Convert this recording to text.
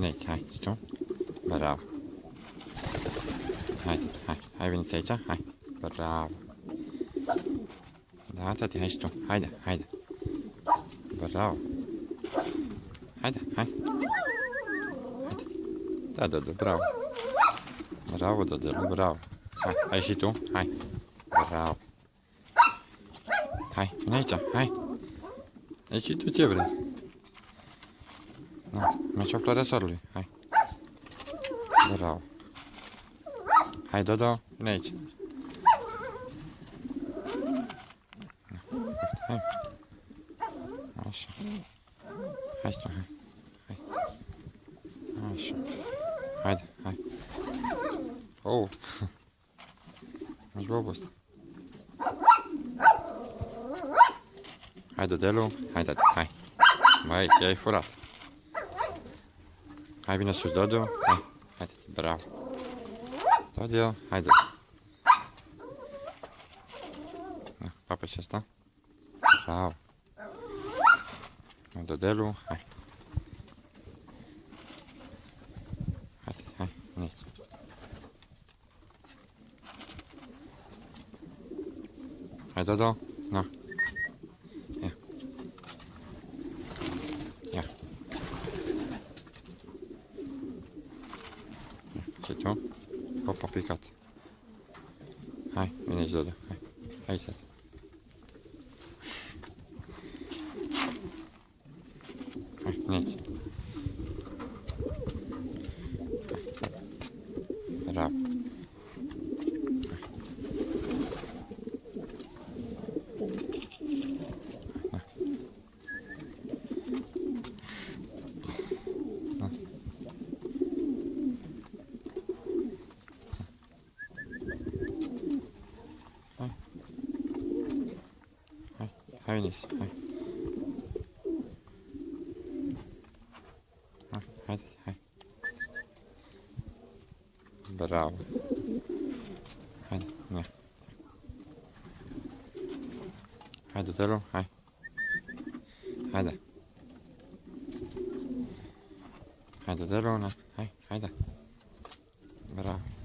veniți, hai, știu? Bravo. Hai, veniți aici, hai. Bravo. Da, tati, hai și tu. Haide. Bravo. Haide. Da, Dodo, bravo. Bravo, Dodo, bravo. Hai și tu, hai. Bravo. Hai, vine aici, hai. Hai și tu ce vrei? Da, mergi o floarea soarelui, hai. Bravo. Hai, Dodo, vine aici. Hai. Așa. Hai, stai, hai. Așa. Hai. Oh. Mergi bobul ăsta. Hai, Dodelu. Hai, hai. Mai, te-ai furat. Hai, vine sus, Dodo. Hai, bravo. Dodo, hai, Dodo. Papă și asta. Bravo. Dodelu, hai. Hai, vine aici. Hai, Dodo. Na. Ia. Și tu? Hop, a picat. Hai, vine aici, Dodo. Hai să. Hai, vine aici. Bravo. Hai, veniți, hai. Hai. Bravo. Haide, ia. Hai, Dodelu, hai. Haide. Hai, Dodelu, na. Hai, haide. Bravo.